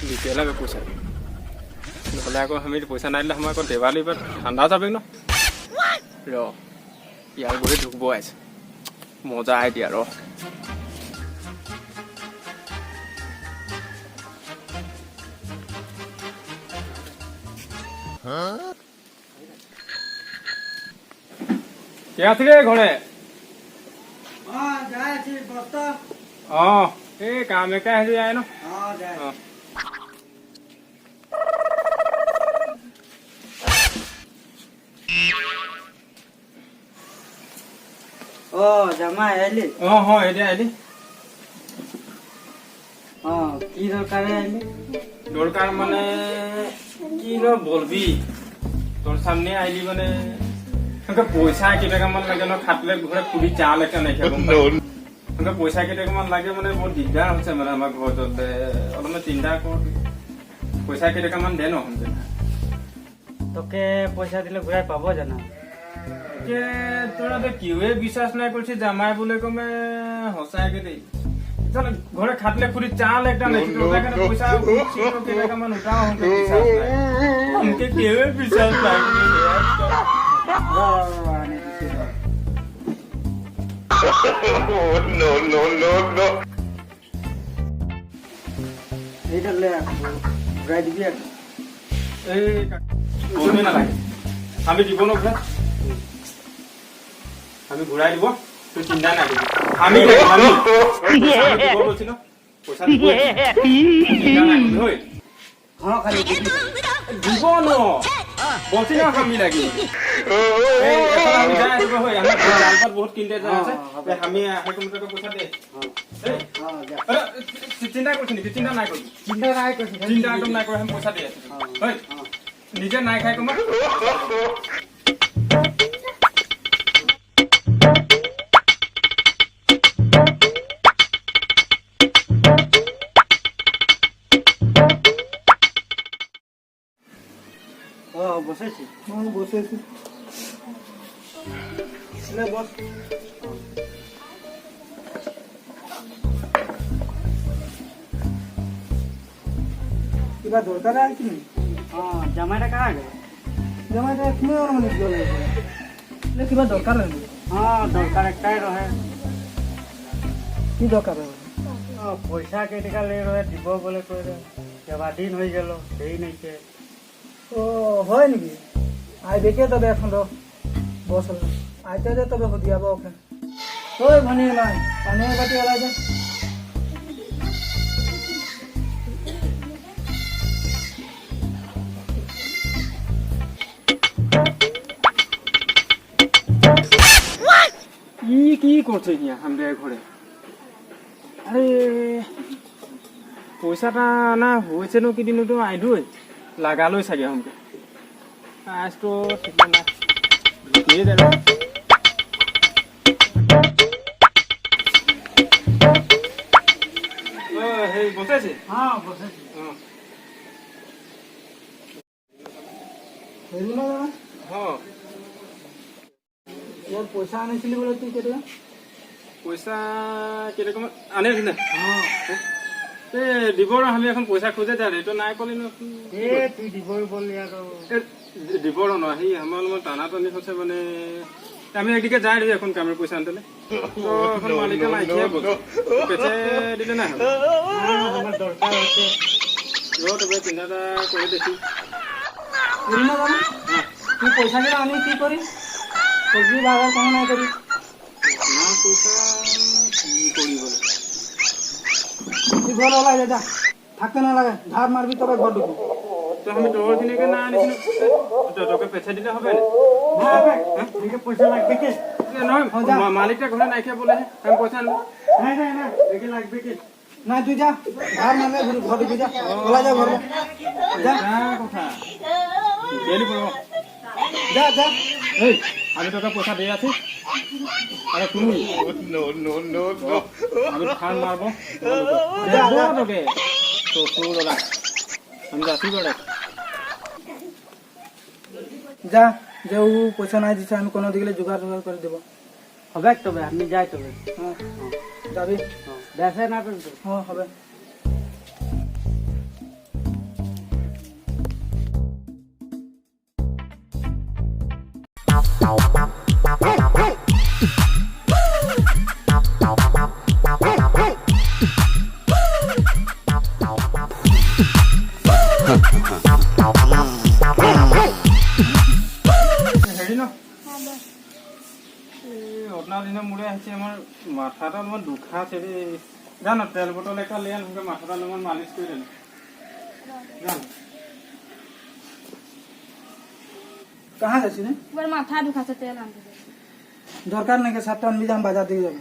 দিতে লাগে পইচা নহ'লে আকৌ আমি পইচা নাই দিলে সময় আকৌ দেৱালী বা ঠাণ্ডা যাবে ন ৰ ইয়াৰ গৈ ঢুকব আছে মজা আইডিয়া ৰ কে আছিলে ঘৰে এই কাম একা হেৰি যায় ন জামাই আহিলি এতিয়া আহিলি কি দৰকাৰে আহিলি দৰকাৰ মানে কি বলবি তোর সামনে আইলি মানে পয়সা কেইটাকামান লাগে ন খাটলে ঘরে পুরি চাল একটা নাই পয়সা কেইটাকামান লাগে মানে বহুত দিগদাৰ হৈছে মানে আমাৰ ঘৰত অলপমান চিন্তা কৰ পইচা কেইটাকামান দে ন তোকে পইচা দিলে ঘূৰাই পাব জানো তোৰা কিউৱে বিশ্বাস নাই করছি জামাই বলে কমে সঁচাকে দেই ঘরে খাটলে পুরি চাল একটা নাই পয়সা কেইটাকামান উঠাও বিশ্বাস নাই কিউৱে বিশ্বাস নাই no. এইটা লে ঘূৰাই দিবি আমি দিব ন আমি ঘূৰাই দিব তুই চিন্তা নাই আমি পইচা দিব খালি দিব ন বলছি না আমি লাগি বহুত কিনতে যা আছে আমি পইচা দে চিন্তা করছি চিন্তা নাই করছি চিন্তা একদম নাই করে আমি পয়সা দিয়ে নিজে নাই খাই কমা বসেছি বস কিবা দরকার আছে নি জামাইটা কারা গেল জামাইটা তুমি ওর মানে গেল কিবা দরকার আছে দরকার একটাই রহে কি দরকার পয়সা কেইটা লে রহে দিব বলে কই কেইবাদিন হয়ে গেল দেই নাইছে হয় নাকি আই দেখে তবে এখন বস আইতে যে তবে হদিয়াব ওকে ওই ভনি নাই পানি বাটি ওলাই যা কি করছে ইয়া আমাদের ঘরে আরে পয়সাটা না হয়েছে নো কিদিন তো আইডুই লাগালই চাগে हमके आज तो ठीक ना ये दे हे বসেছে বসেছি ইয়ার পয়সা আনিছিলি বলে তুই কেটে পয়সা কিরকম আনিস না দিব আমি এখন পয়সা খুঁজে যা রেটো নাই কলি তুই দিব বললি দিব ন সেই আমার টানা টানি হচ্ছে মানে আমি একদিকে যাই দিবি এখন কামের পয়সা আনতে তো এখন মালিকা নাই পেছে দিলে না আমার দরকার হচ্ছে তবে চিন্তাটা করে দেখি তুই পয়সা দিলে আমি কি করি সবজি বাজার কোনো নাই করি না পয়সা কি করি বলে তুই ঘর ওলাই যা থাকতে না লাগে ধার মারবি তবে ঘর ঢুকবি তো আমি তোর দিনকে না আনিছিল তোকে পেছে দিলে হবে না পয়সা লাগবে কি নহয় মালিকটা ঘরে নাই খেয়ে বলে আমি পয়সা আনবো না দেখে লাগবে কি না তুই যা ধার মারলে ঘর ঢুকবি যা ওলাই যা ঘরে যা কথা বেলি পড়ব যা এই আমি তোকে পয়সা দিয়ে আছি আরে তুমি আমি খান মারবো তোকে তো তোর আমি যাচ্ছি বড় যা যে ও পয়সা নাই দিছে আমি কোনো দিকে জোগাড় করে দেবো হবে তবে আমি যাই তবে যাবি দেখে না হবে হেৰি ন অতনা দিনৰ মূৰে আহিছে আমাৰ মাথাটা অলপমান দুখা আছে দেই জানো তেল বটল এটা লৈ আনকে মাথাটা অলপমান মালিচ কৰি দিলো জানো कहाँ जाছি নে একবার মাথা ঢুকাছে তেল আনতে দরকার নাকি 7টা আনবি যাম বাজার দিকে যাবি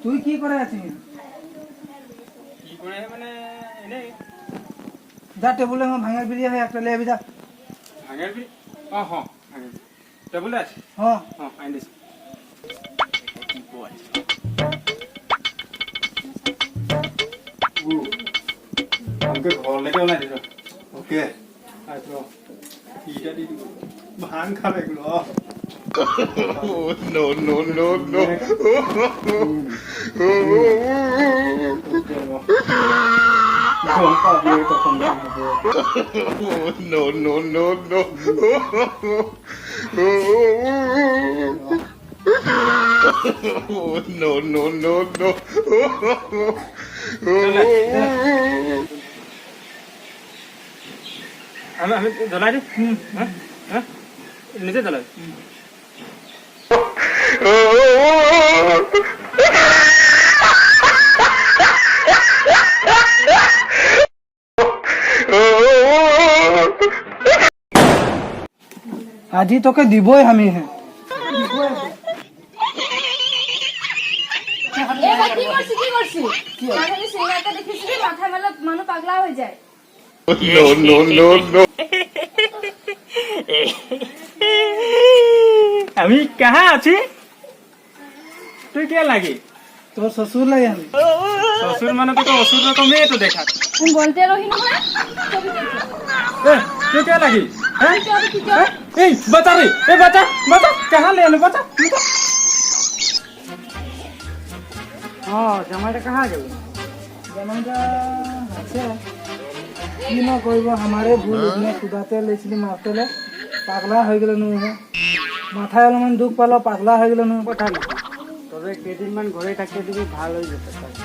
তুই কি করে আছিস কি করে মানে এনে যা টেবুলে ভাঙার বিরিয়া হয় একটা লিয়ে যা ভাঙের বি হ ভাঙের টেবুলে আছে হ্যাঁ আইন দিছি আমাকে ঘৰলৈকে ওলাই দিছ ओके ইটা দি দিব ভাং খাবে এগুলো no no no no গম পাবি তখন no no no no no no no no আমি জ্বলাই দি নিজে জ্বলাই আজি তোকে দিবই আমি হে এবার কি করছি মাথায় সিনেমাটা দেখেছিলি মাথা মেলা মানুষ পাগলা হয়ে যায় no no no no আমি কাহা আছি তুই কে লাগি তোর শ্বশুর লাগে আমি শ্বশুর মানে তো অসুর রকমই তো দেখা तुम बोलते रही ना कभी তুই কে লাগি হ্যাঁ কি কর এই বাঁচা রে এই বাঁচা বাঁচা কাহা ले आने বাঁচা হ্যাঁ জামাইটা কাহা গেল জামাইটা আছে কি না করব আমারে ভুল ইতনে খুদাতে লেছিলি মারতেলে পাগলা হয়ে গেল নু মাথায় অলপমান দুখ পালো পাগলা হয়ে গেল নু কথা না তবে কেদিনমান ঘরে থাকতে দিবি ভাল হয়ে যেতে পারে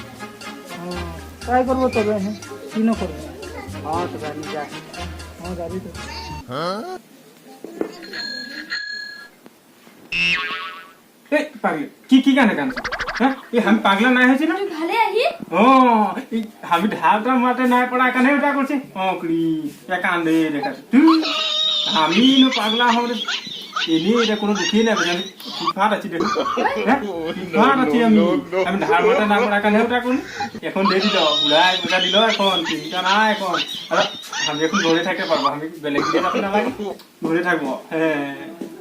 ট্রাই করবো তবে হ্যাঁ কি না করবো হ্যাঁ তবে আমি যা হ্যাঁ যাবি তো এই পাগলি কি গানে গান হ্যাঁ এই আমি পাগলা নাই হয়েছি না তুই ভালে আহি ও আমি ঢালটা মাঠে নাই পড়া কানে ওটা করছি অকড়ি কান্দে দেখা তুই আমি নো পাগলা হলে এনে এটা কোনো দুঃখই নাই বুঝলি ফাট আছি দেখো হ্যাঁ ফাট আছি আমি ঢাল মাঠে না পড়া কানে ওটা করি এখন দিয়ে দিল বুড়াই বুঝা দিল এখন চিন্তা নাই এখন আর আমি এখন ঘরে থাকতে পারবো আমি বেলেগ দিকে যাতে নালাগে ঘরে থাকবো হ্যাঁ